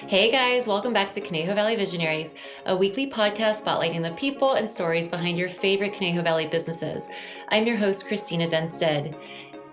Hey guys, welcome back to Conejo Valley Visionaries, a weekly podcast spotlighting the people and stories behind your favorite Conejo Valley businesses. I'm your host, Christina Denstead.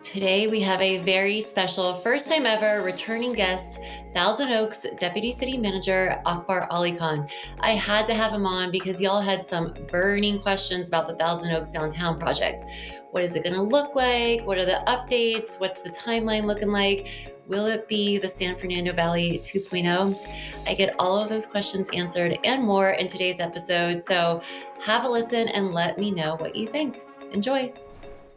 Today we have a very special, first time ever returning guest, Thousand Oaks Deputy City Manager Akbar Alikhan. I had to have him on because y'all had some burning questions about the Thousand Oaks downtown project. What is it going to look like? What are the updates? What's the timeline looking like? Will it be the San Fernando Valley 2.0? I get all of those questions answered and more in today's episode. So have a listen and let me know what you think. Enjoy.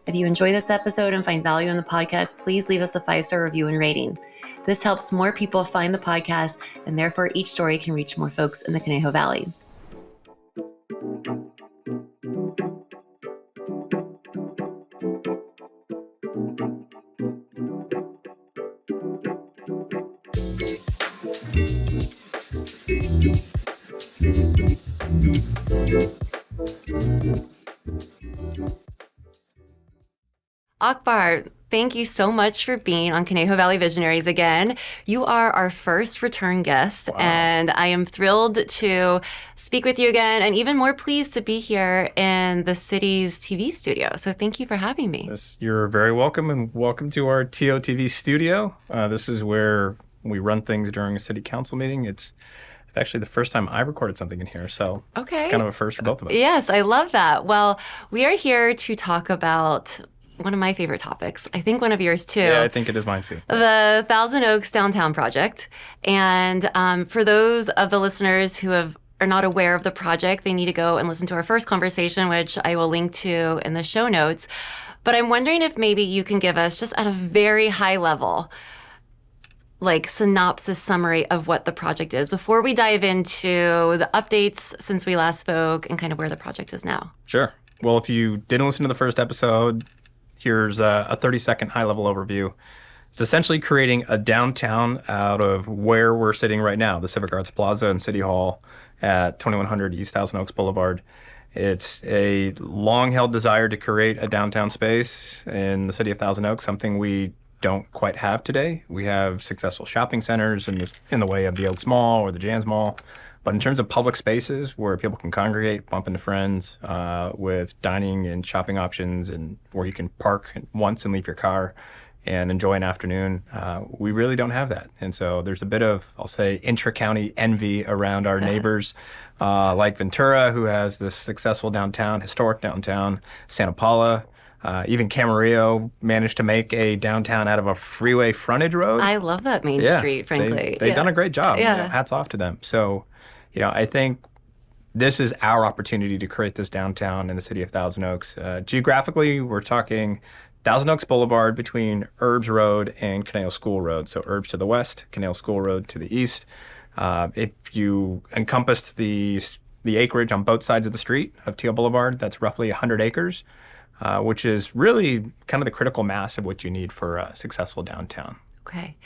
If you enjoy this episode and find value in the podcast, please leave us a 5-star review and rating. This helps more people find the podcast, and therefore each story can reach more folks in the Conejo Valley. Akbar, thank you so much for being on Conejo Valley Visionaries again. You are our first return guest, wow. And I am thrilled to speak with you again, and even more pleased to be here in the city's TV studio. So thank you for having me. Yes, you're very welcome, and welcome to our TOTV studio. This is where we run things during a city council meeting. It's actually the first time I recorded something in here, so okay. It's kind of a first for both of us. Yes, I love that. Well, we are here to talk about one of my favorite topics. I think one of yours too. Yeah, I think it is mine too. The Thousand Oaks Downtown Project. And for those of the listeners who are not aware of the project, they need to go and listen to our first conversation, which I will link to in the show notes. But I'm wondering if maybe you can give us, just at a very high level, like synopsis summary of what the project is before we dive into the updates since we last spoke and kind of where the project is now. Sure. Well, if you didn't listen to the first episode, here's a 30-second high-level overview. It's essentially creating a downtown out of where we're sitting right now, the Civic Arts Plaza and City Hall at 2100 East Thousand Oaks Boulevard. It's a long-held desire to create a downtown space in the city of Thousand Oaks, something we don't quite have today. We have successful shopping centers in the way of the Oaks Mall or the Jans Mall. But in terms of public spaces where people can congregate, bump into friends with dining and shopping options, and where you can park once and leave your car and enjoy an afternoon, we really don't have that. And so there's a bit of, I'll say, intra-county envy around our neighbors like Ventura, who has this successful downtown, historic downtown, Santa Paula. Even Camarillo managed to make a downtown out of a freeway frontage road. I love that Main Street, frankly. They've done a great job. Yeah. Hats off to them. So, I think this is our opportunity to create this downtown in the city of Thousand Oaks. Geographically, we're talking Thousand Oaks Boulevard between Herbs Road and Conejo School Road. So Herbs to the west, Conejo School Road to the east. If you encompass the acreage on both sides of the street of Teal Boulevard, that's roughly 100 acres. Which is really kind of the critical mass of what you need for a successful downtown. Okay.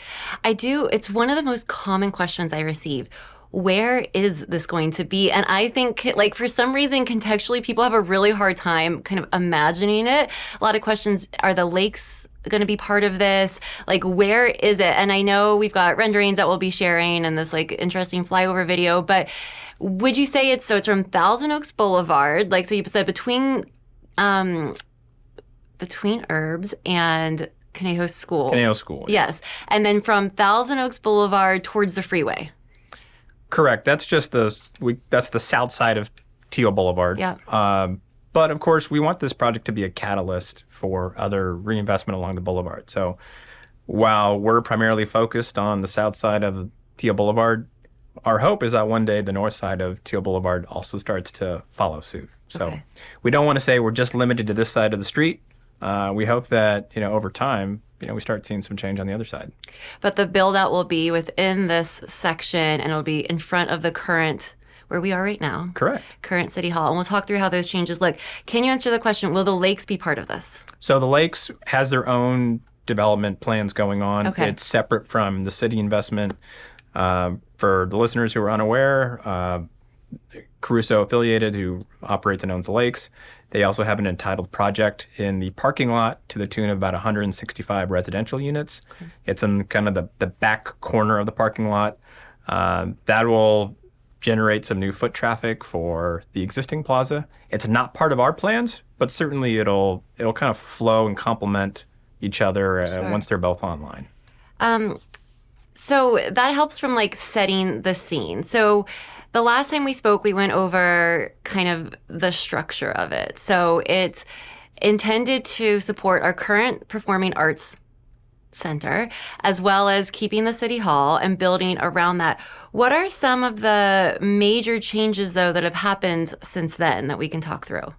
It's one of the most common questions I receive. Where is this going to be? And I think, like, for some reason, contextually, people have a really hard time kind of imagining it. A lot of questions, are the lakes going to be part of this? Like, where is it? And I know we've got renderings that we'll be sharing and this, like, interesting flyover video, but would you say it's from Thousand Oaks Boulevard, like, so you said between Herbs and Conejo School. Conejo School. Yeah. Yes. And then from Thousand Oaks Boulevard towards the freeway. Correct. That's just that's the south side of Teal Boulevard. Yeah. But of course, we want this project to be a catalyst for other reinvestment along the boulevard. So while we're primarily focused on the south side of Teal Boulevard, our hope is that one day the north side of Teal Boulevard also starts to follow suit. So we don't want to say we're just limited to this side of the street. We hope that, over time, we start seeing some change on the other side. But the build out will be within this section, and it'll be in front of the current, where we are right now. Correct. Current City Hall. And we'll talk through how those changes look. Can you answer the question, will the lakes be part of this? So the lakes has their own development plans going on. Okay. It's separate from the city investment. For the listeners who are unaware, Caruso affiliated, who operates and owns the lakes. They also have an entitled project in the parking lot to the tune of about 165 residential units. Okay. It's in kind of the back corner of the parking lot. That will generate some new foot traffic for the existing plaza. It's not part of our plans, but certainly it'll kind of flow and complement each other once they're both online. So that helps from like setting the scene. So the last time we spoke, we went over kind of the structure of it. So it's intended to support our current performing arts center, as well as keeping the city hall and building around that. What are some of the major changes, though, that have happened since then that we can talk through?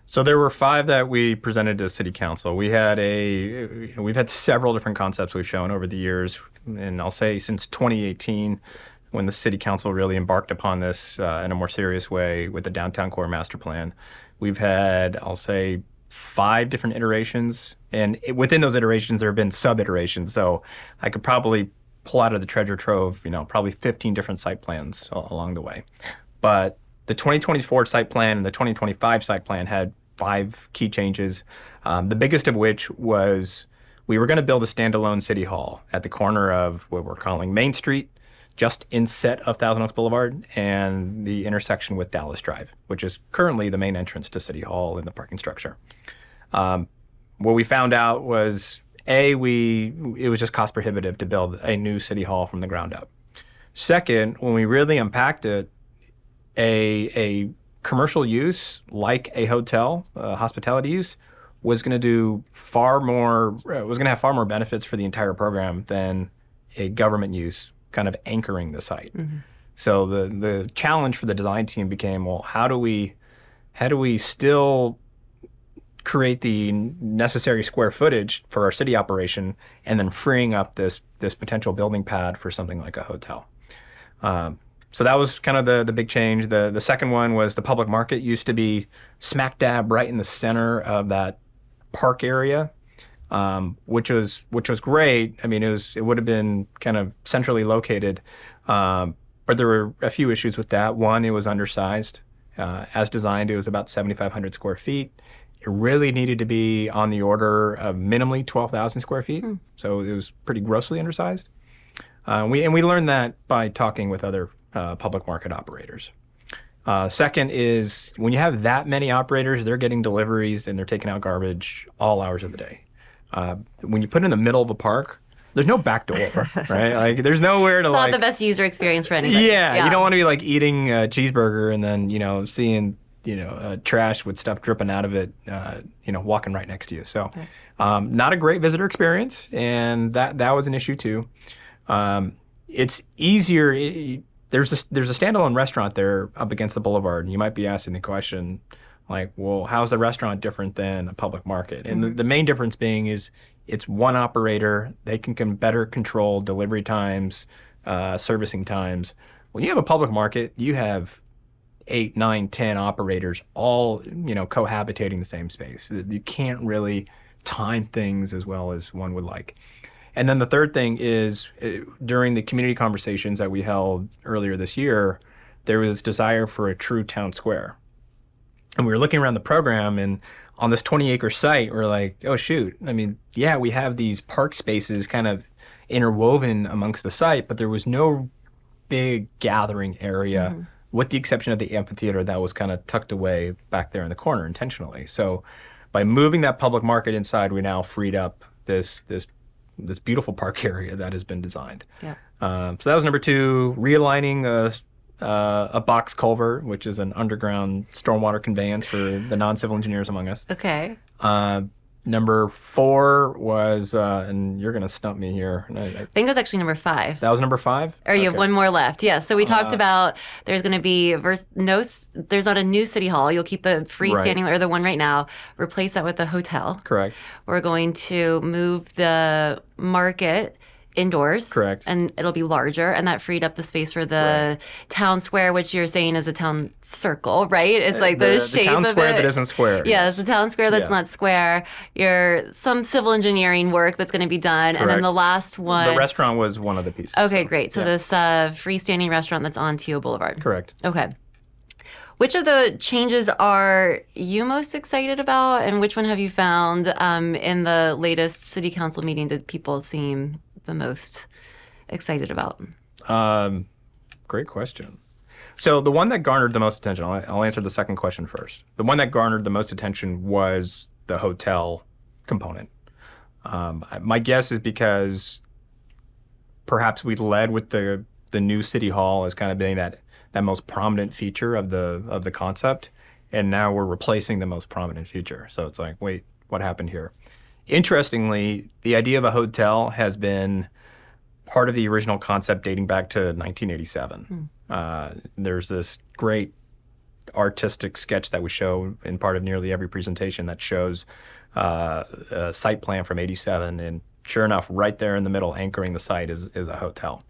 So there were 5 that we presented to City Council. We've had several different concepts we've shown over the years, and I'll say since 2018, when the City Council really embarked upon this in a more serious way with the Downtown Core Master Plan. We've had, I'll say, 5 different iterations, and within those iterations, there have been sub-iterations. So I could probably pull out of the treasure trove, probably 15 different site plans along the way. But the 2024 site plan and the 2025 site plan had 5 key changes, the biggest of which was we were going to build a standalone city hall at the corner of what we're calling Main Street, just inset of Thousand Oaks Boulevard, and the intersection with Dallas Drive, which is currently the main entrance to City Hall in the parking structure. What we found out was, it was just cost prohibitive to build a new city hall from the ground up. Second, when we really unpacked it, a commercial use like a hotel, hospitality use, was going to have far more benefits for the entire program than a government use kind of anchoring the site. Mm-hmm. So the challenge for the design team became, well, how do we still create the necessary square footage for our city operation and then freeing up this potential building pad for something like a hotel? So that was kind of the big change. The second one was the public market used to be smack dab right in the center of that park area, which was great. I mean, it would have been kind of centrally located, but there were a few issues with that. One, it was undersized. As designed, it was about 7,500 square feet. It really needed to be on the order of minimally 12,000 square feet. So it was pretty grossly undersized. We learned that by talking with other public market operators. Second is when you have that many operators, they're getting deliveries and they're taking out garbage all hours of the day. When you put it in the middle of a park, there's no back door, right? Like there's nowhere to it's not the best user experience for anybody. Yeah, you don't want to be like eating a cheeseburger and then seeing trash with stuff dripping out of it, walking right next to you. So, not a great visitor experience, and that was an issue too. It's easier. There's a standalone restaurant there up against the boulevard, and you might be asking the question, like, well, how's the restaurant different than a public market? And the main difference being is it's one operator. They can better control delivery times, servicing times. When you have a public market, you have 8, 9, 10 operators all, cohabitating the same space. You can't really time things as well as one would like. And then the third thing is during the community conversations that we held earlier this year, there was desire for a true town square. And we were looking around the program, and on this 20-acre site, we're like, oh, shoot. I mean, yeah, we have these park spaces kind of interwoven amongst the site, but there was no big gathering area, with the exception of the amphitheater that was kind of tucked away back there in the corner intentionally. So by moving that public market inside, we now freed up this beautiful park area that has been designed. Yeah. So that was number 2, realigning a box culvert, which is an underground stormwater conveyance for the non-civil engineers among us. Okay. Number 4 was, and you're going to stump me here. I think it was actually number 5. That was number 5? Or you have one more left. Yeah. So we talked about there's going to be there's not a new city hall. You'll keep the freestanding or the one right now, replace that with a hotel. Correct. We're going to move the market indoors. Correct. And it'll be larger, and that freed up the space for the town square, which you're saying is a town circle, right? It's like the shape town of square it. that isn't square. Yeah, it's the town square that's not square. Some civil engineering work that's going to be done. Correct. And then the last one. The restaurant was one of the pieces. Okay, great. So this freestanding restaurant that's on Teal Boulevard. Correct. Okay. Which of the changes are you most excited about, and which one have you found in the latest city council meeting did people seem the most excited about? Great question. So the one that garnered the most attention, I'll answer the second question first. The one that garnered the most attention was the hotel component. My guess is because perhaps we led with the new city hall as kind of being that most prominent feature of the concept, and now we're replacing the most prominent feature. So it's like, wait, what happened here? Interestingly, the idea of a hotel has been part of the original concept dating back to 1987. There's this great artistic sketch that we show in part of nearly every presentation that shows a site plan from 87, and sure enough, right there in the middle, anchoring the site is a hotel.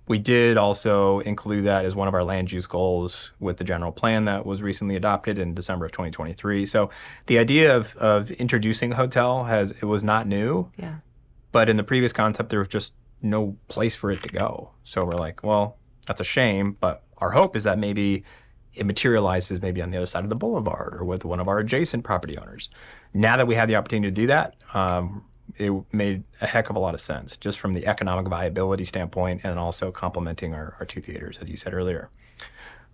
We did also include that as one of our land use goals with the general plan that was recently adopted in December of 2023. So the idea of introducing a hotel it was not new. Yeah. But in the previous concept, there was just no place for it to go. So we're like, well, that's a shame. But our hope is that maybe it materializes maybe on the other side of the boulevard or with one of our adjacent property owners. Now that we have the opportunity to do that, it made a heck of a lot of sense just from the economic viability standpoint and also complementing our two theaters, as you said earlier.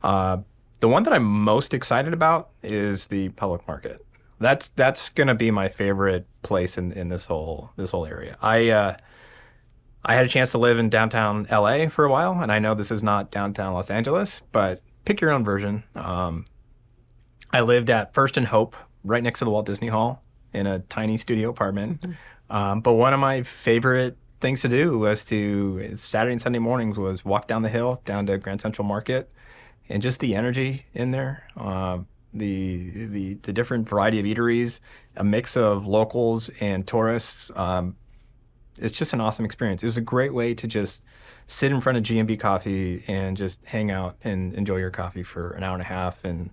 The one that I'm most excited about is the public market. That's going to be my favorite place in this whole area. I had a chance to live in downtown LA for a while, and I know this is not downtown Los Angeles, but pick your own version. I lived at First and Hope, right next to the Walt Disney Hall, in a tiny studio apartment. But one of my favorite things to do was Saturday and Sunday mornings was walk down the hill, down to Grand Central Market, and just the energy in there. The different variety of eateries, a mix of locals and tourists. It's just an awesome experience. It was a great way to just sit in front of G&B Coffee and just hang out and enjoy your coffee for an hour and a half and,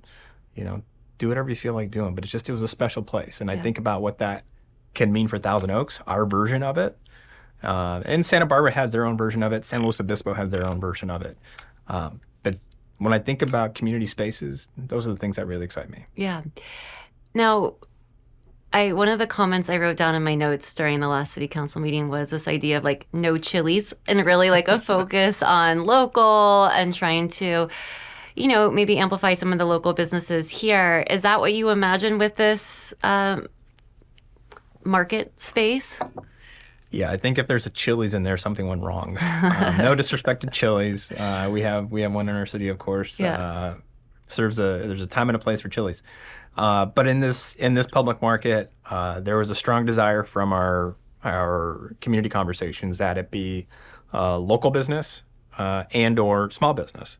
do whatever you feel like doing. But it was a special place. And I think about what that can mean for Thousand Oaks, our version of it. And Santa Barbara has their own version of it. San Luis Obispo has their own version of it. But when I think about community spaces, those are the things that really excite me. Yeah. Now, one of the comments I wrote down in my notes during the last city council meeting was this idea of like no chilies and really like a focus on local and trying to, maybe amplify some of the local businesses here. Is that what you imagine with this market space? Yeah, I think if there's a Chili's in there, something went wrong. No disrespect to Chili's. We have one in our city, of course. Yeah. There's a time and a place for Chili's. But in this public market, there was a strong desire from our community conversations that it be local business and or small business.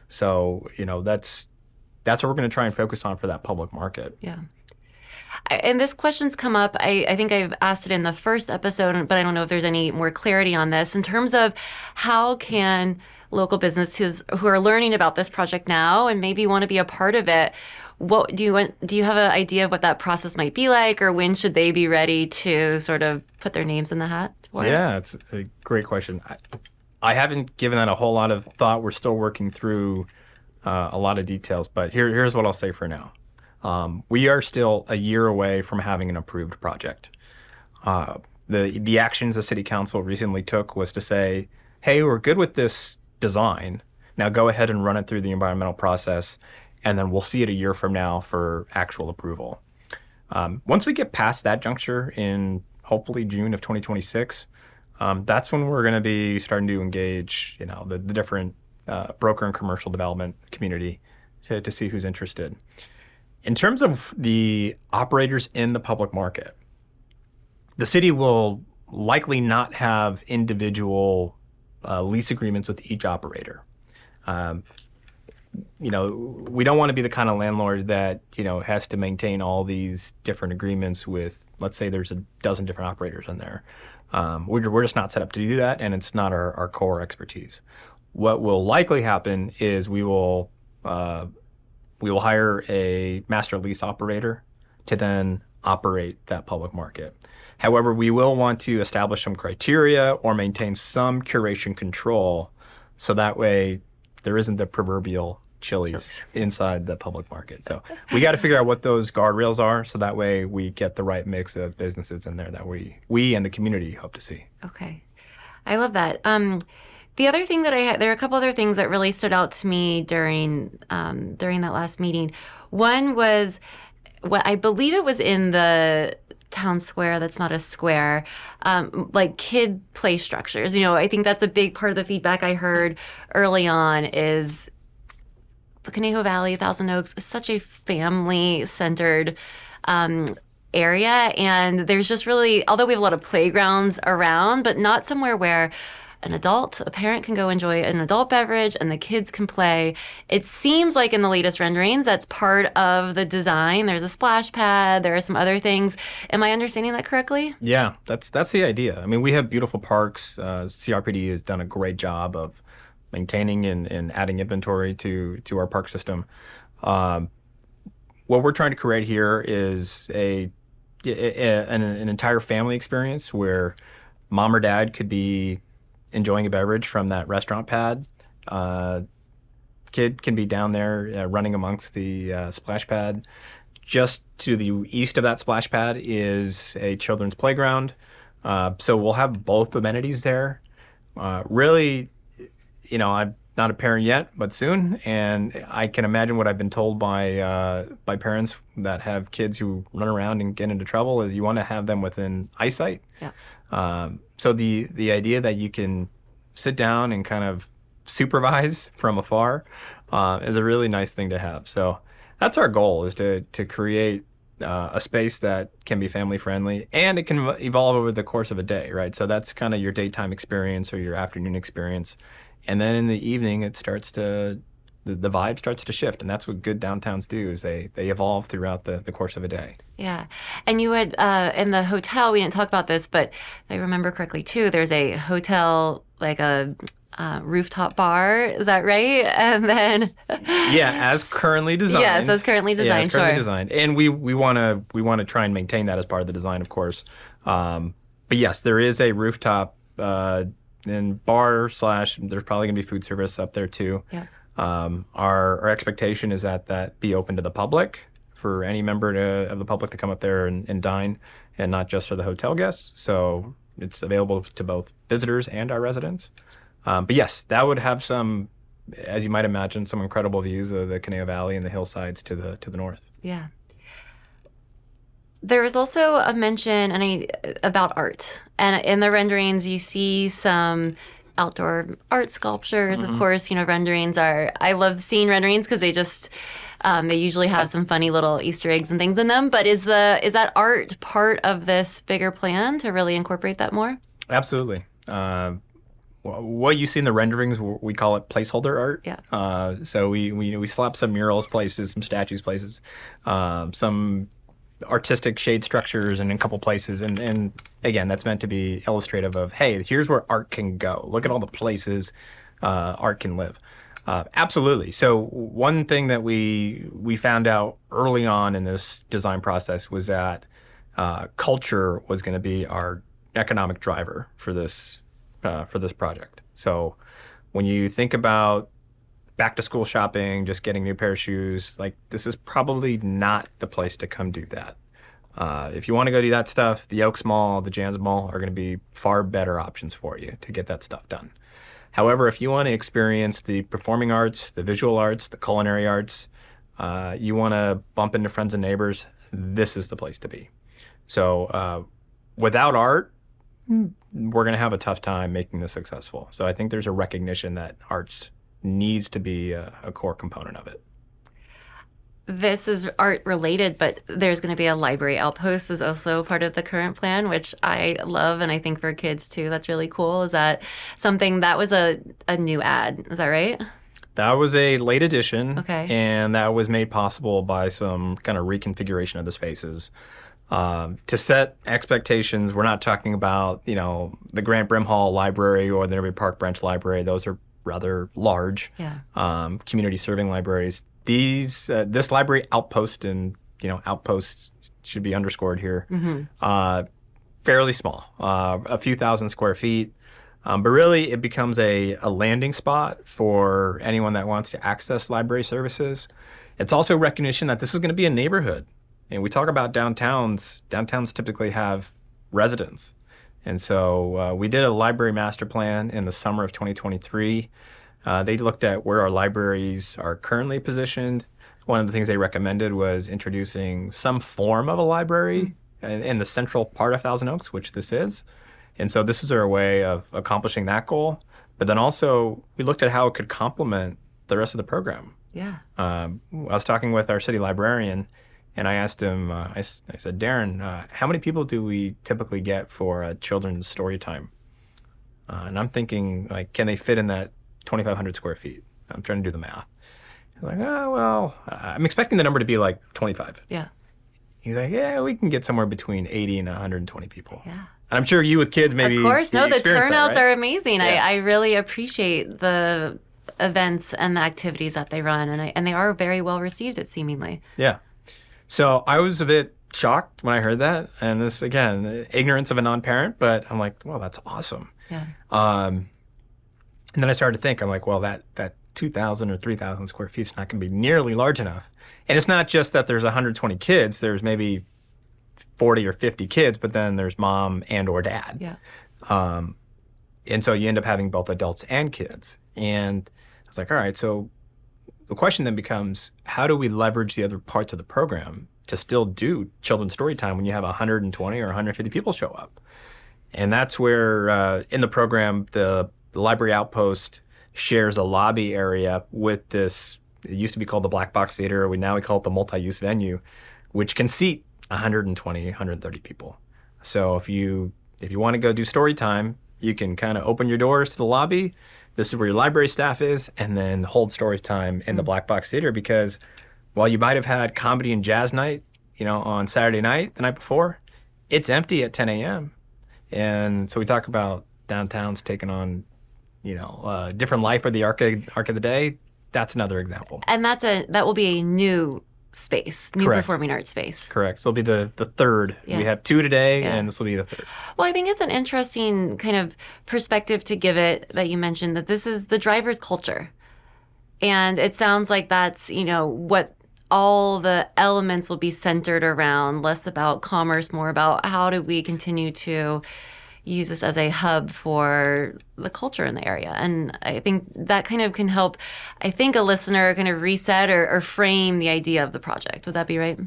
So that's what we're going to try and focus on for that public market. Yeah. And this question's come up. I think I've asked it in the first episode, but I don't know if there's any more clarity on this in terms of how can local businesses who are learning about this project now and maybe want to be a part of it, what do you have an idea of what that process might be like, or when should they be ready to sort of put their names in the hat for it? Yeah, it's a great question. I haven't given that a whole lot of thought. We're still working through a lot of details, but here's what I'll say for now. We are still a year away from having an approved project. The actions the city council recently took was to say, hey, we're good with this design. Now go ahead and run it through the environmental process, and then we'll see it a year from now for actual approval. Once we get past that juncture in hopefully June of 2026, that's when we're going to be starting to engage, the different broker and commercial development community to see who's interested. In terms of the operators in the public market, the city will likely not have individual lease agreements with each operator. We don't want to be the kind of landlord that, has to maintain all these different agreements with, let's say there's a dozen different operators in there. We're just not set up to do that, and it's not our core expertise. What will likely happen is we will hire a master lease operator to then operate that public market. However, we will want to establish some criteria or maintain some curation control so that way there isn't the proverbial Chili's inside the public market. So we got to figure out what those guardrails are so that way we get the right mix of businesses in there that we and the community hope to see. Okay. I love that. The other thing that there are a couple other things that really stood out to me during that last meeting. One was, what I believe it was in the town square that's not a square, like kid play structures. I think that's a big part of the feedback I heard early on is the Conejo Valley, Thousand Oaks is such a family-centered area, and there's just really, although we have a lot of playgrounds around, but not somewhere where a parent can go enjoy an adult beverage and the kids can play. It seems like in the latest renderings, that's part of the design. There's a splash pad. There are some other things. Am I understanding that correctly? Yeah, that's the idea. I mean, we have beautiful parks. CRPD has done a great job of maintaining and adding inventory to our park system. What we're trying to create here is an entire family experience where mom or dad could be enjoying a beverage from that restaurant pad. Kid can be down there running amongst the splash pad. Just to the east of that splash pad is a children's playground. So we'll have both amenities there. Really, I'm not a parent yet, but soon. And I can imagine what I've been told by parents that have kids who run around and get into trouble is you want to have them within eyesight. Yeah. So the idea that you can sit down and kind of supervise from afar is a really nice thing to have. So that's our goal, is to create a space that can be family friendly, and it can evolve over the course of a day, right? So that's kind of your daytime experience or your afternoon experience. And then in the evening, it starts to, the vibe starts to shift. And that's what good downtowns do, is they evolve throughout the course of a day. Yeah. And you had, in the hotel, we didn't talk about this, but if I remember correctly too, there's a hotel, like a rooftop bar. Is that right? And then... Yeah, as currently designed. Yes, as currently designed, yeah, as currently sure. designed. And we want to try and maintain that as part of the design, of course. But yes, there is a rooftop and bar / there's probably going to be food service up there too. Yeah. Our expectation is that be open to the public, for any member of the public to come up there and dine, and not just for the hotel guests. So it's available to both visitors and our residents. But yes, that would have some, as you might imagine, some incredible views of the Conejo Valley and the hillsides to the north. Yeah. There was also a mention about art. And in the renderings, you see some outdoor art sculptures. Mm-hmm. Of course, renderings I love seeing renderings because they just, they usually have some funny little Easter eggs and things in them. But is that art part of this bigger plan to really incorporate that more? Absolutely. What you see in the renderings, we call it placeholder art. Yeah. So we slap some murals places, some statues places, some artistic shade structures in a couple places. And again, that's meant to be illustrative of, hey, here's where art can go. Look at all the places art can live. Absolutely. So one thing that we found out early on in this design process was that culture was going to be our economic driver for this project. So when you think about back to school shopping, just getting a new pair of shoes, like, this is probably not the place to come do that. If you want to go do that stuff, the Oaks Mall, the Jans Mall are going to be far better options for you to get that stuff done. However, if you want to experience the performing arts, the visual arts, the culinary arts, you want to bump into friends and neighbors, this is the place to be. So without art, we're going to have a tough time making this successful. So I think there's a recognition that arts needs to be a core component of it. This is art related, but there's going to be a library outpost is also part of the current plan, which I love. And I think for kids too, that's really cool. Is that something that was a new ad? Is that right? That was a late addition. Okay. And that was made possible by some kind of reconfiguration of the spaces. To set expectations, we're not talking about, the Grant Brimhall Library or the Newbury Park Branch Library. Those are rather large, community serving libraries. This library outpost, and outposts should be underscored here, fairly small, a few thousand square feet. But really, it becomes a landing spot for anyone that wants to access library services. It's also recognition that this is going to be a neighborhood. And we talk about downtowns. Downtowns typically have residents. And so we did a library master plan in the summer of 2023. They looked at where our libraries are currently positioned. One of the things they recommended was introducing some form of a library in the central part of Thousand Oaks, which this is. And so this is our way of accomplishing that goal. But then also we looked at how it could complement the rest of the program. Yeah. I was talking with our city librarian, and I asked him, I said, Darren, how many people do we typically get for a children's story time? And I'm thinking, like, can they fit in that 2,500 square feet? I'm trying to do the math. He's like, oh, well, I'm expecting the number to be like 25. Yeah. He's like, yeah, we can get somewhere between 80 and 120 people. Yeah. And I'm sure you with kids maybe. Of course. No, the turnouts right? are amazing. Yeah. I really appreciate the events and the activities that they run, and they are very well received, it seemingly. Yeah. So I was a bit shocked when I heard that. And this, again, ignorance of a non-parent, but I'm like, well, that's awesome. Yeah. And then I started to think, I'm like, well, that 2,000 or 3,000 square feet is not going to be nearly large enough. And it's not just that there's 120 kids, there's maybe 40 or 50 kids, but then there's mom and or dad. Yeah. And so you end up having both adults and kids. And I was like, all right, so the question then becomes, how do we leverage the other parts of the program to still do children's story time when you have 120 or 150 people show up? And that's where in the program, the library outpost shares a lobby area with this, it used to be called the Black Box Theater, we call it the multi-use venue, which can seat 120, 130 people. So if you want to go do story time, you can kind of open your doors to the lobby. This is where your library staff is, and then hold story time in the Black Box Theater, because while you might have had comedy and jazz night, on Saturday night, the night before, it's empty at 10 a.m. And so we talk about downtowns taking on, different life or the arc of the day. That's another example. And that will be a new space, new Correct. Performing arts space. Correct. So it'll be the third. Yeah. We have two today, Yeah. and this will be the third. Well, I think it's an interesting kind of perspective to give it that you mentioned, that this is the driver's culture. And it sounds like that's, what all the elements will be centered around, less about commerce, more about how do we continue to use this as a hub for the culture in the area. And I think that kind of can help, a listener kind of reset or frame the idea of the project. Would that be right?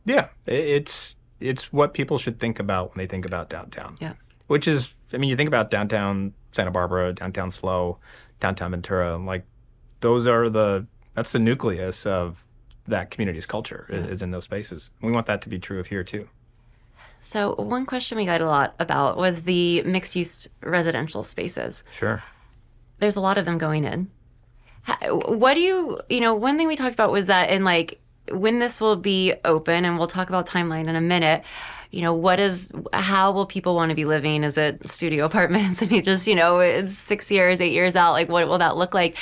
Yeah. It's what people should think about when they think about downtown. Yeah. Which is, you think about downtown Santa Barbara, downtown SLO, downtown Ventura, like that's the nucleus of that community's culture is in those spaces. We want that to be true of here too. So one question we got a lot about was the mixed-use residential spaces. Sure. There's a lot of them going in. What do you, one thing we talked about was that when this will be open, and we'll talk about timeline in a minute, how will people want to be living? Is it studio apartments? It's 6 years, 8 years out, what will that look like?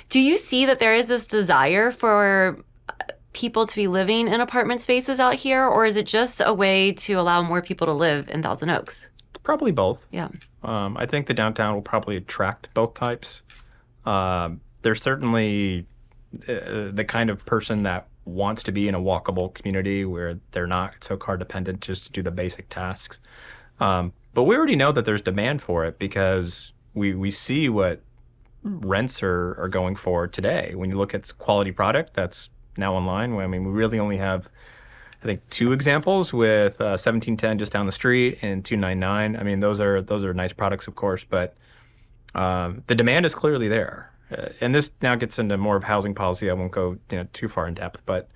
Do you see that there is this desire for people to be living in apartment spaces out here, or is it just a way to allow more people to live in Thousand Oaks? Probably both. Yeah. I think the downtown will probably attract both types. There's certainly the kind of person that wants to be in a walkable community where they're not so car dependent just to do the basic tasks. But we already know that there's demand for it, because we see what rents are going for today. When you look at quality product that's now online, we really only have, I think, two examples with 1710 just down the street and 299. Those are nice products, of course, but the demand is clearly there. And this now gets into more of housing policy. I won't go too far in depth, but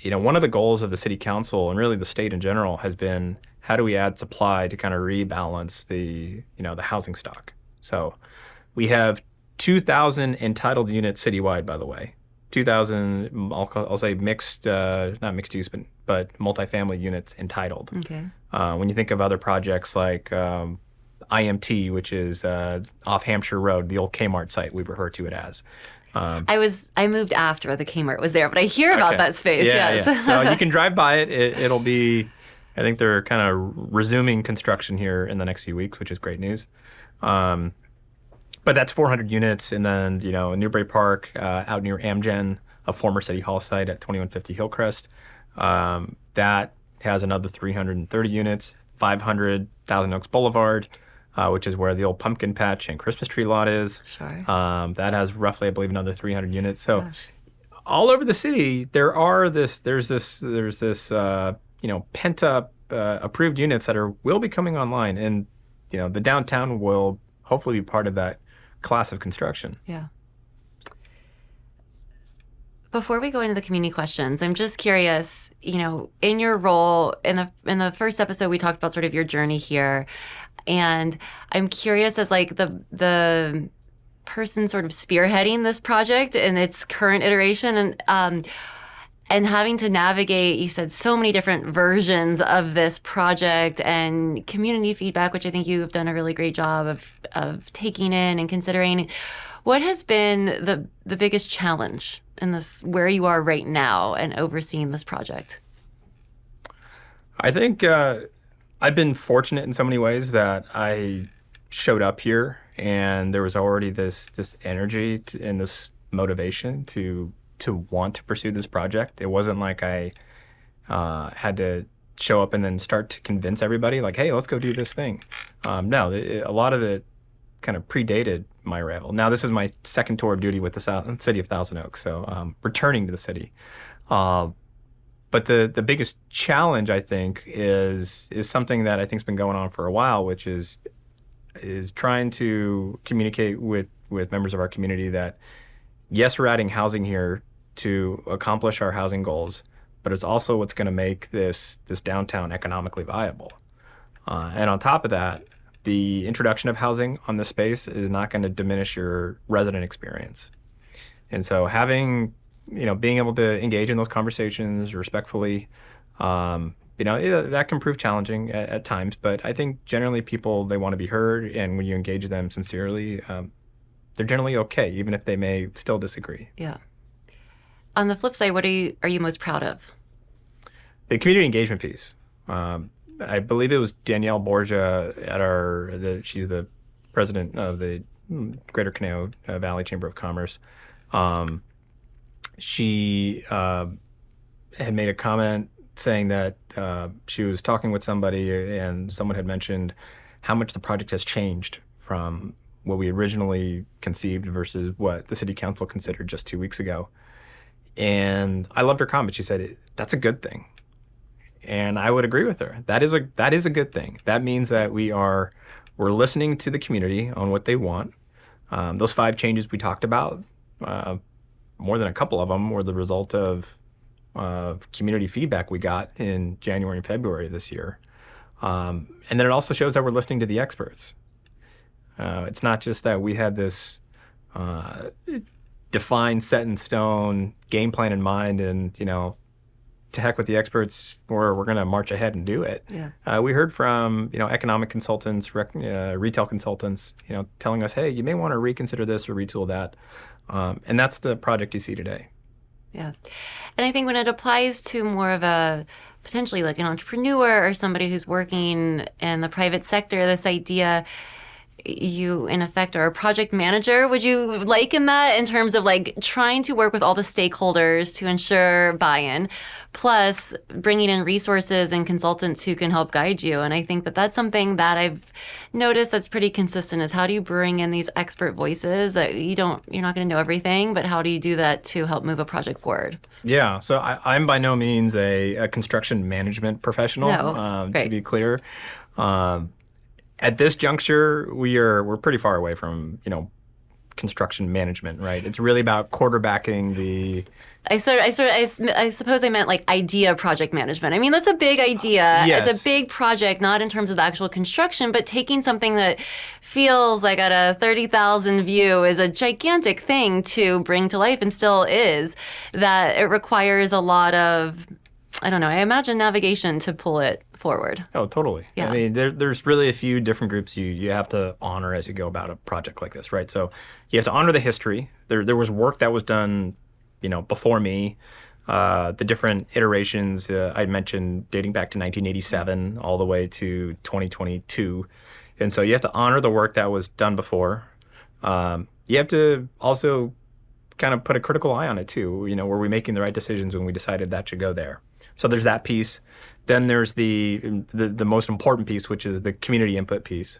one of the goals of the city council and really the state in general has been, how do we add supply to kind of rebalance the housing stock? So we have 2,000 entitled units citywide, by the way. 2,000, I'll say mixed, not mixed use, but multifamily units entitled. Okay. When you think of other projects like IMT, which is off Hampshire Road, the old Kmart site, we refer to it as. I moved after the Kmart was there, but I hear about that space. Yeah, yes. yeah. So you can drive by it. It'll be, I think they're kind of resuming construction here in the next few weeks, which is great news. But that's 400 units. And then, Newbury Park out near Amgen, a former City Hall site at 2150 Hillcrest. That has another 330 units. 500 Thousand Oaks Boulevard, which is where the old pumpkin patch and Christmas tree lot is. Sure. That has roughly, I believe, another 300 units. So Gosh. all over the city, there's this pent up approved units that will be coming online, and the downtown will hopefully be part of that class of construction. Yeah. Before we go into the community questions, I'm just curious, in your role in the first episode, we talked about sort of your journey here, and I'm curious as like the person sort of spearheading this project in its current iteration, and having to navigate, you said, so many different versions of this project and community feedback, which I think you've done a really great job of taking in and considering. What has been the biggest challenge in this, where you are right now and overseeing this project? I think I've been fortunate in so many ways that I showed up here and there was already this energy and this motivation to want to pursue this project. It wasn't like I had to show up and then start to convince everybody like, hey, let's go do this thing. No, a lot of it kind of predated my arrival. Now, this is my second tour of duty with the city of Thousand Oaks, so returning to the city. But the biggest challenge, I think, is something that I think has been going on for a while, which is trying to communicate with members of our community that, yes, we're adding housing here to accomplish our housing goals, but it's also what's going to make this downtown economically viable. And on top of that, the introduction of housing on this space is not going to diminish your resident experience. And so being able to engage in those conversations respectfully, that can prove challenging at times, but I think generally people, they want to be heard, and when you engage them sincerely, they're generally okay, even if they may still disagree. Yeah. On the flip side, what are you most proud of? The community engagement piece. I believe it was Danielle Borgia she's the president of the Greater Conejo Valley Chamber of Commerce. She had made a comment saying that she was talking with somebody and someone had mentioned how much the project has changed from what we originally conceived versus what the city council considered just 2 weeks ago. And I loved her comment. She said, that's a good thing. And I would agree with her. That is a good thing. That means that we're listening to the community on what they want. Those 5 changes we talked about, more than a couple of them were the result of community feedback we got in January and February of this year. And then it also shows that we're listening to the experts. It's not just that we had this defined, set in stone game plan in mind and, to heck with the experts, we're going to march ahead and do it. Yeah. We heard from, economic consultants, retail consultants, telling us, hey, you may want to reconsider this or retool that. And that's the project you see today. Yeah. And I think when it applies to more of a potentially like an entrepreneur or somebody who's working in the private sector, this idea, you in effect are a project manager. Would you liken that in terms of like trying to work with all the stakeholders to ensure buy-in, plus bringing in resources and consultants who can help guide you? And I think that that's something that I've noticed that's pretty consistent is how do you bring in these expert voices that you're not going to know everything, but how do you do that to help move a project forward? Yeah, so I'm by no means a construction management professional, to be clear. At this juncture, we're pretty far away from, construction management, right? It's really about quarterbacking the... I suppose I meant like idea project management. I mean, that's a big idea. Yes. It's a big project, not in terms of the actual construction, but taking something that feels like at a 30,000 view is a gigantic thing to bring to life and still is, that it requires a lot of, I don't know, I imagine navigation to pull it forward. Oh, totally. Yeah. I mean, there's really a few different groups you have to honor as you go about a project like this, right? So you have to honor the history. There was work that was done, before me. The different iterations I mentioned dating back to 1987 all the way to 2022. And so you have to honor the work that was done before. You have to also kind of put a critical eye on it too. Were we making the right decisions when we decided that should go there? So there's that piece. Then there's the most important piece, which is the community input piece,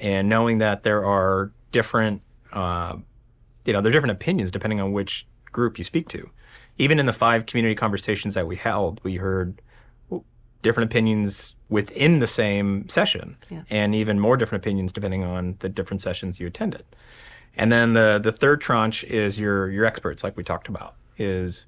and knowing that there are different there are different opinions depending on which group you speak to. Even in the 5 community conversations that we held, we heard different opinions within the same session, and even more different opinions depending on the different sessions you attended. And then the third tranche is your experts, like we talked about, is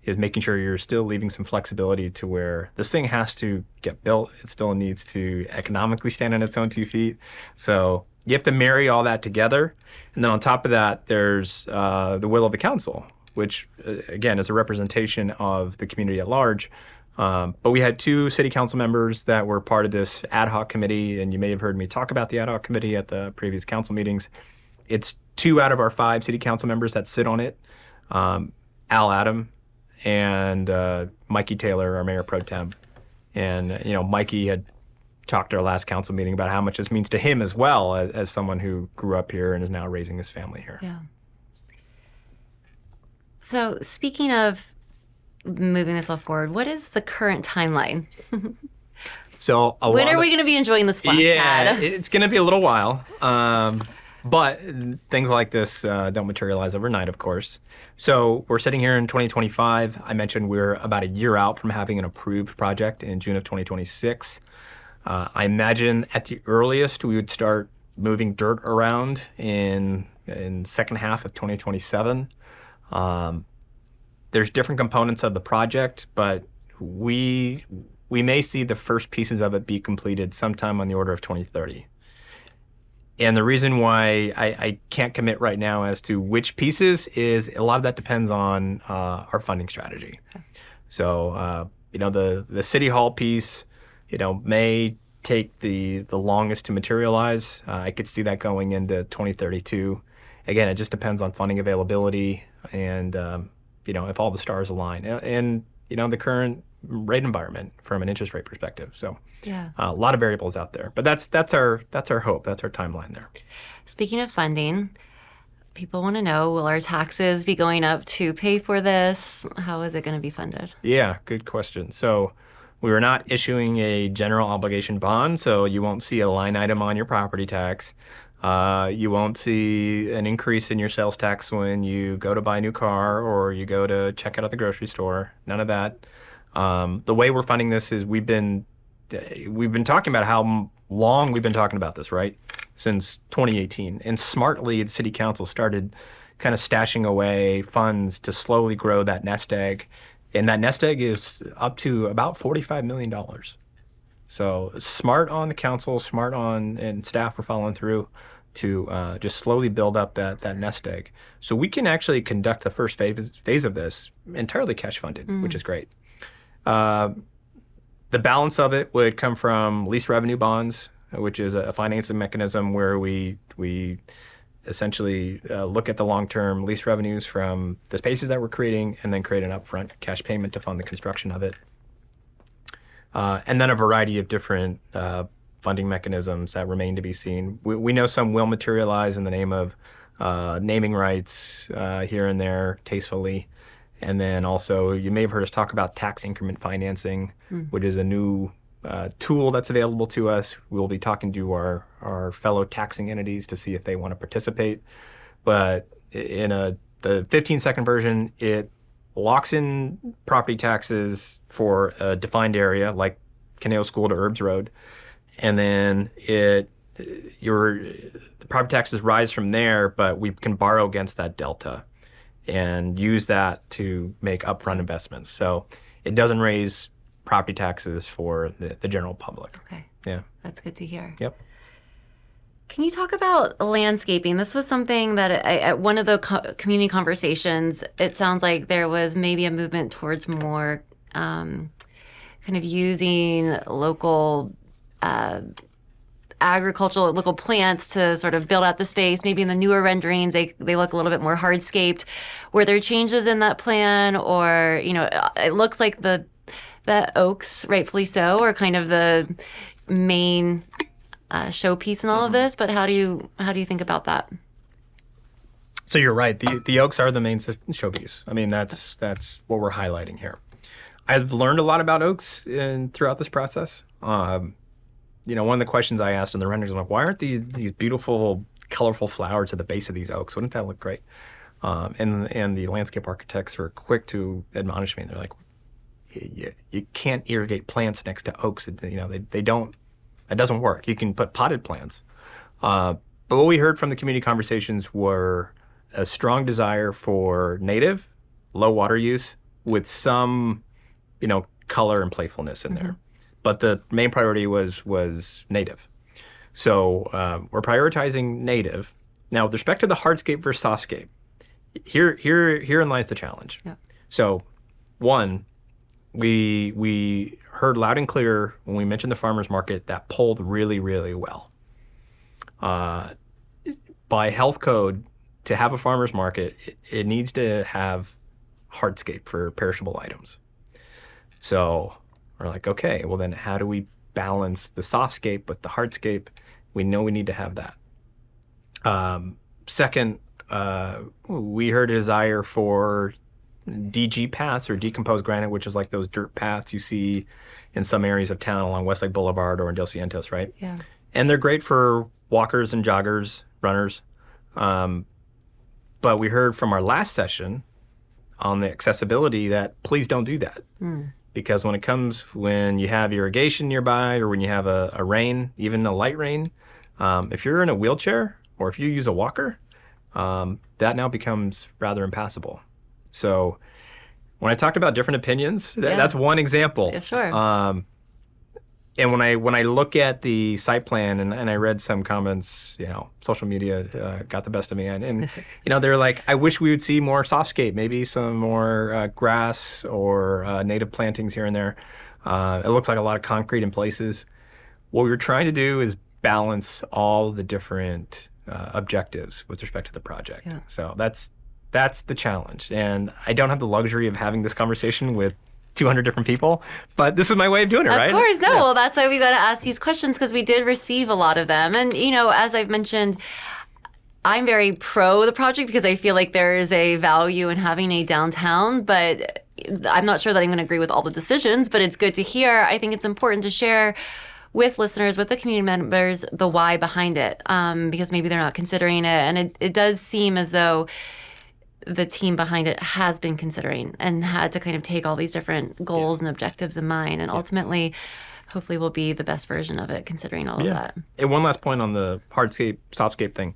making sure you're still leaving some flexibility to where this thing has to get built. It still needs to economically stand on its own 2 feet. So you have to marry all that together. And then on top of that, there's the will of the council, which, again, is a representation of the community at large. But we had 2 city council members that were part of this ad hoc committee, and you may have heard me talk about the ad hoc committee at the previous council meetings. It's 2 out of our 5 city council members that sit on it. Al Adam and Mikey Taylor, our mayor pro tem. And, Mikey had talked at our last council meeting about how much this means to him as well as someone who grew up here and is now raising his family here. Yeah. So speaking of moving this all forward, what is the current timeline? So when are we going to be enjoying the splash pad? It's going to be a little while. But things like this don't materialize overnight, of course. So we're sitting here in 2025. I mentioned we're about a year out from having an approved project in June of 2026. I imagine at the earliest we would start moving dirt around in second half of 2027. There's different components of the project, but we may see the first pieces of it be completed sometime on the order of 2030. And the reason why I can't commit right now as to which pieces is a lot of that depends on our funding strategy. Okay. So, the City Hall piece, may take the longest to materialize. I could see that going into 2032. Again, it just depends on funding availability and, if all the stars align. And the current rate environment from an interest rate perspective. So a lot of variables out there. But that's our hope. That's our timeline there. Speaking of funding, people want to know, will our taxes be going up to pay for this? How is it going to be funded? Yeah, good question. So we are not issuing a general obligation bond, so you won't see a line item on your property tax. You won't see an increase in your sales tax when you go to buy a new car or you go to check out at the grocery store. None of that. The way we're funding this is we've been talking about how long we've been talking about this, right? Since 2018. And smartly, the city council started kind of stashing away funds to slowly grow that nest egg. And that nest egg is up to about $45 million. So smart on the council, smart on, and staff are following through to just slowly build up that nest egg. So we can actually conduct the first phase of this entirely cash funded, which is great. The balance of it would come from lease revenue bonds, which is a financing mechanism where we essentially look at the long-term lease revenues from the spaces that we're creating and then create an upfront cash payment to fund the construction of it. And then a variety of different funding mechanisms that remain to be seen. We know some will materialize in the name of naming rights here and there, tastefully. And then also, you may have heard us talk about tax increment financing, which is a new tool that's available to us. We'll be talking to our fellow taxing entities to see if they want to participate. But in the 15-second version, it locks in property taxes for a defined area, like Caneo School to Herbs Road. And then the property taxes rise from there, but we can borrow against that delta and use that to make upfront investments. So it doesn't raise property taxes for the general public. Okay. Yeah. That's good to hear. Yep. Can you talk about landscaping? This was something that at one of the community conversations, it sounds like there was maybe a movement towards more kind of using local agricultural, local plants to sort of build out the space. Maybe in the newer renderings, they look a little bit more hardscaped. Were there changes in that plan, or it looks like the oaks, rightfully so, are kind of the main showpiece in all of this. But how do you think about that? So you're right. The oaks are the main showpiece. I mean, that's what we're highlighting here. I've learned a lot about oaks throughout this process. One of the questions I asked in the renderings, I'm like, why aren't these beautiful, colorful flowers at the base of these oaks? Wouldn't that look great? And the landscape architects were quick to admonish me. They're like, you can't irrigate plants next to oaks. They don't. It doesn't work. You can put potted plants. But what we heard from the community conversations were a strong desire for native, low water use with some, color and playfulness in there. But the main priority was native. So we're prioritizing native. Now, with respect to the hardscape versus softscape, herein lies the challenge. Yeah. So, one, we heard loud and clear when we mentioned the farmers market that pulled really, really well. By health code, to have a farmers market, it needs to have hardscape for perishable items. So we're like, okay, well then how do we balance the softscape with the hardscape? We know we need to have that. Second, we heard a desire for DG paths or decomposed granite, which is like those dirt paths you see in some areas of town along Westlake Boulevard or in Dos Vientos, right? Yeah. And they're great for walkers and joggers, runners. But we heard from our last session on the accessibility that please don't do that. Because when you have irrigation nearby or when you have a rain, even a light rain, if you're in a wheelchair or if you use a walker, that now becomes rather impassable. So when I talked about different opinions, that's one example. Yeah, sure. And when I look at the site plan and I read some comments, social media got the best of me. And they're like, I wish we would see more softscape, maybe some more grass or native plantings here and there. It looks like a lot of concrete in places. What we're trying to do is balance all the different objectives with respect to the project. Yeah. So that's the challenge. And I don't have the luxury of having this conversation with 200 different people, but this is my way of doing it, right? Of course, no. Yeah. Well, that's why we got to ask these questions because we did receive a lot of them. And, as I've mentioned, I'm very pro the project because I feel like there is a value in having a downtown, but I'm not sure that I'm going to agree with all the decisions, but it's good to hear. I think it's important to share with listeners, with the community members, the why behind it, because maybe they're not considering it. And it does seem as though the team behind it has been considering and had to kind of take all these different goals and objectives in mind. And ultimately, hopefully will be the best version of it considering all of that. And one last point on the hardscape, softscape thing.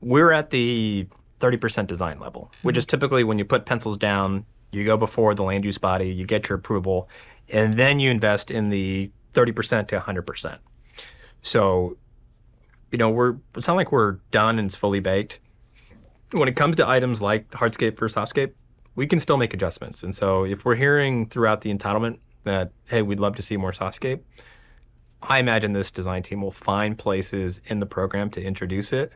We're at the 30% design level, which is typically when you put pencils down, you go before the land use body, you get your approval, and then you invest in the 30% to 100%. So, it's not like we're done and it's fully baked. When it comes to items like hardscape versus softscape, we can still make adjustments. And so if we're hearing throughout the entitlement that, hey, we'd love to see more softscape, I imagine this design team will find places in the program to introduce it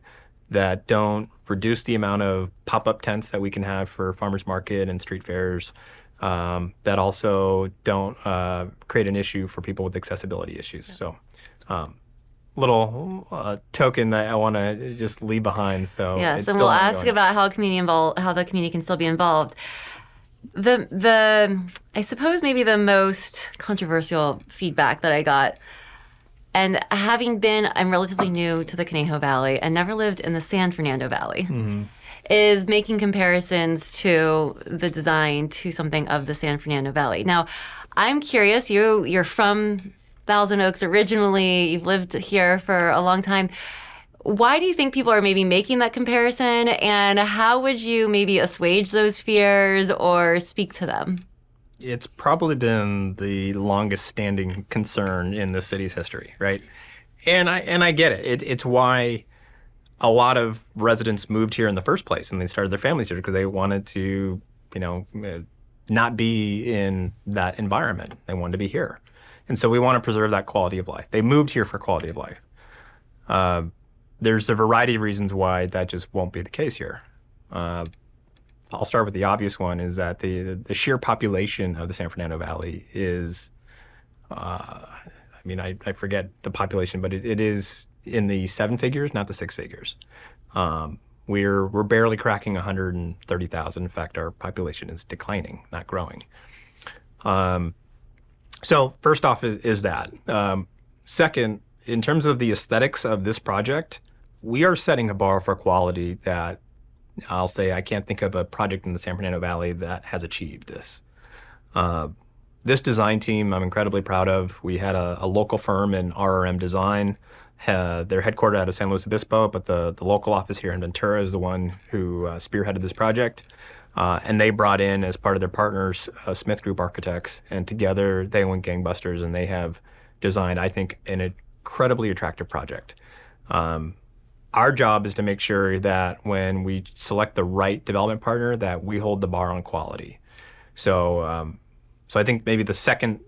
that don't reduce the amount of pop-up tents that we can have for farmers market and street fairs, that also don't create an issue for people with accessibility issues. So little token that I want to just leave behind. So yes, and we'll ask about how the community can still be involved. I suppose maybe the most controversial feedback that I got, and I'm relatively new to the Conejo Valley and never lived in the San Fernando Valley, is making comparisons to the design to something of the San Fernando Valley. Now, I'm curious, you're from Thousand Oaks originally, you've lived here for a long time. Why do you think people are maybe making that comparison, and how would you maybe assuage those fears or speak to them? It's probably been the longest standing concern in the city's history, right? And I get it. It's why a lot of residents moved here in the first place and they started their families here because they wanted to, not be in that environment. They wanted to be here. And so we want to preserve that quality of life. They moved here for quality of life. There's a variety of reasons why that just won't be the case here. I'll start with the obvious one, is that the sheer population of the San Fernando Valley is, I forget the population, but it is in the 7 figures, not the 6 figures. We're barely cracking 130,000. In fact, our population is declining, not growing. So first off is that. Second, in terms of the aesthetics of this project, we are setting a bar for quality that I'll say I can't think of a project in the San Fernando Valley that has achieved this. This design team I'm incredibly proud of. We had a local firm in RRM Design. They're headquartered out of San Luis Obispo, but the local office here in Ventura is the one who spearheaded this project. And they brought in, as part of their partners, Smith Group Architects. And together they went gangbusters, and they have designed, I think, an incredibly attractive project. Our job is to make sure that when we select the right development partner, that we hold the bar on quality. So I think maybe the second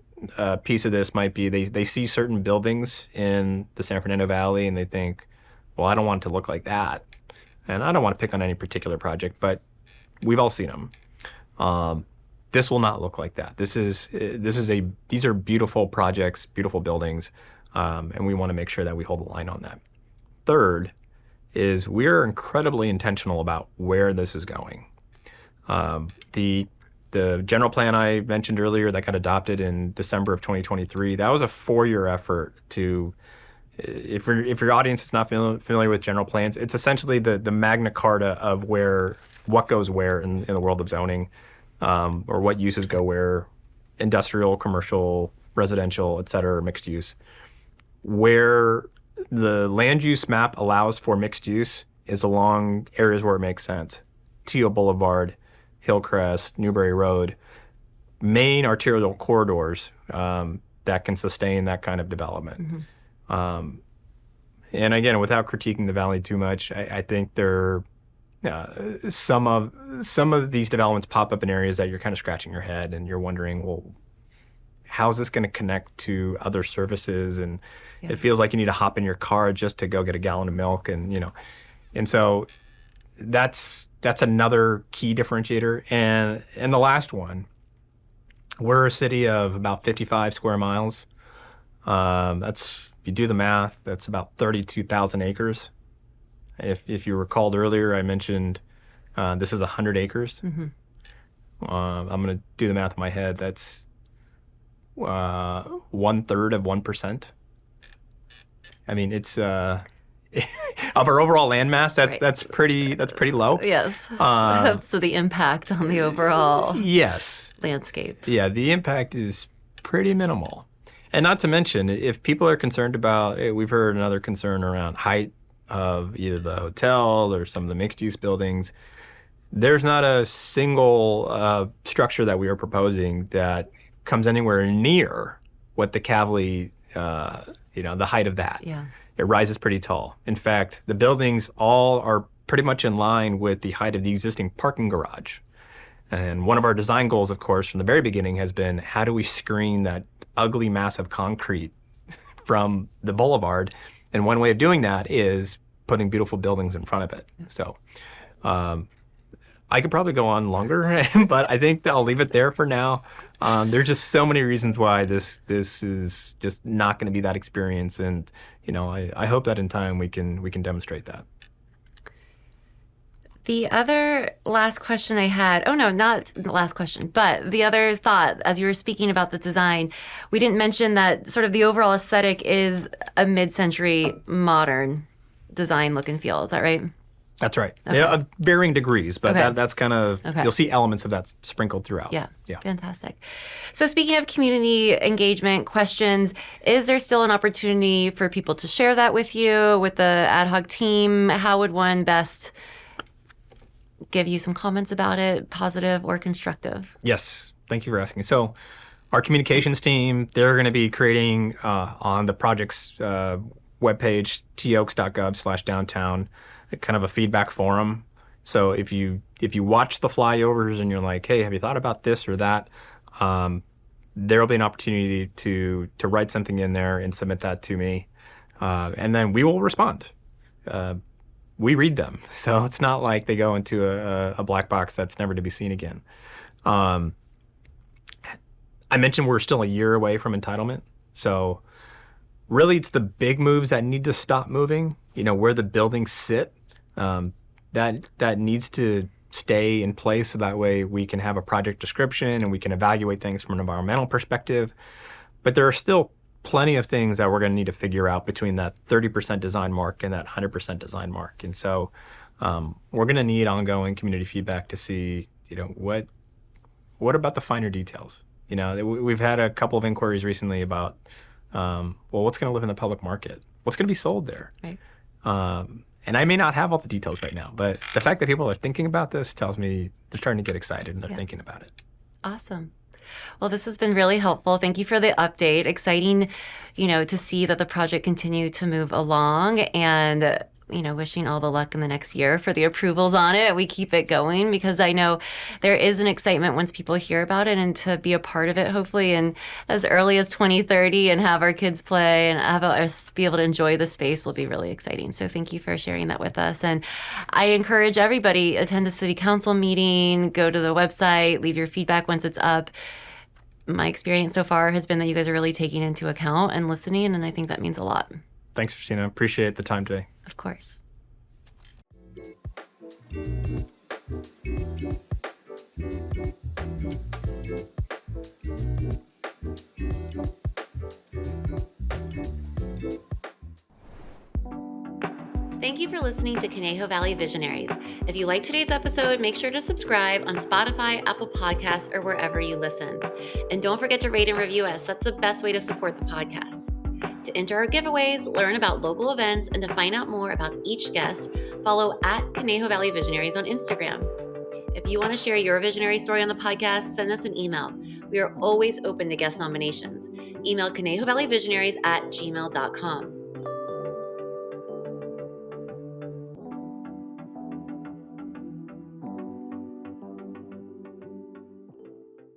piece of this might be they see certain buildings in the San Fernando Valley and they think, well, I don't want it to look like that. And I don't want to pick on any particular project, but we've all seen them. This will not look like that. These are beautiful projects, beautiful buildings, and we want to make sure that we hold the line on that. Third is we're incredibly intentional about where this is going. The general plan I mentioned earlier that got adopted in December of 2023, that was a 4-year effort to, if your audience is not familiar with general plans, it's essentially the Magna Carta of what goes where in the world of zoning, or what uses go where, industrial, commercial, residential, et cetera, mixed use. Where the land use map allows for mixed use is along areas where it makes sense. Teal Boulevard, Hillcrest, Newberry Road, main arterial corridors that can sustain that kind of development. Mm-hmm. And again, without critiquing the valley too much, I think some of these developments pop up in areas that you're kind of scratching your head and you're wondering, well, how's this going to connect to other services? And it feels like you need to hop in your car just to go get a gallon of milk, and so that's another key differentiator. And the last one, we're a city of about 55 square miles. If you do the math, that's about 32,000 acres. If you recalled earlier, I mentioned this is 100 acres. Mm-hmm. I'm going to do the math in my head. That's 1/3 of 1%. I mean, it's of our overall land mass. That's pretty low. Yes. So the impact on the overall landscape. Yeah, the impact is pretty minimal. And not to mention, if people are concerned about, we've heard another concern around height of either the hotel or some of the mixed-use buildings. There's not a single structure that we are proposing that comes anywhere near what the Kavli, the height of that. Yeah. It rises pretty tall. In fact, the buildings all are pretty much in line with the height of the existing parking garage. And one of our design goals, of course, from the very beginning has been, how do we screen that ugly mass of concrete from the boulevard? And one way of doing that is putting beautiful buildings in front of it. So I could probably go on longer, but I think I'll leave it there for now. There are just so many reasons why this is just not going to be that experience. And, I hope that in time we can demonstrate that. The other last question I had, not the last question, but the other thought, as you were speaking about the design, we didn't mention that sort of the overall aesthetic is a mid-century modern design look and feel. Is that right? That's right. Okay. Yeah, of varying degrees, but that's kind of, you'll see elements of that sprinkled throughout. Yeah. Fantastic. So speaking of community engagement questions, is there still an opportunity for people to share that with you, with the ad hoc team? How would one best give you some comments about it, positive or constructive? Yes. Thank you for asking. So our communications team, they're going to be creating on the project's webpage, toaks.gov/downtown, kind of a feedback forum. So if you watch the flyovers and you're like, hey, have you thought about this or that? There'll be an opportunity to write something in there and submit that to me. And then we will respond. We read them. So it's not like they go into a black box that's never to be seen again. I mentioned we're still a year away from entitlement. So really it's the big moves that need to stop moving, where the buildings sit, that needs to stay in place so that way we can have a project description and we can evaluate things from an environmental perspective. But there are still plenty of things that we're going to need to figure out between that 30% design mark and that 100% design mark. And so we're going to need ongoing community feedback to see, what about the finer details? We've had a couple of inquiries recently about, what's going to live in the public market? What's going to be sold there? Right. And I may not have all the details right now, but the fact that people are thinking about this tells me they're starting to get excited and they're thinking about it. Awesome. Well, this has been really helpful. Thank you for the update. Exciting, to see that the project continue to move along, and wishing all the luck in the next year for the approvals on it. We keep it going because I know there is an excitement once people hear about it, and to be a part of it, hopefully, in as early as 2030 and have our kids play and have us be able to enjoy the space will be really exciting. So thank you for sharing that with us. And I encourage everybody, attend the city council meeting, go to the website, leave your feedback once it's up. My experience so far has been that you guys are really taking into account and listening, and I think that means a lot. Thanks, Christina. Appreciate the time today. Of course. Thank you for listening to Conejo Valley Visionaries. If you like today's episode, make sure to subscribe on Spotify, Apple Podcasts, or wherever you listen. And don't forget to rate and review us. That's the best way to support the podcast. To enter our giveaways, learn about local events, and to find out more about each guest, follow @Conejo Valley Visionaries on Instagram. If you want to share your visionary story on the podcast, send us an email. We are always open to guest nominations. Email ConejoValleyVisionaries@gmail.com.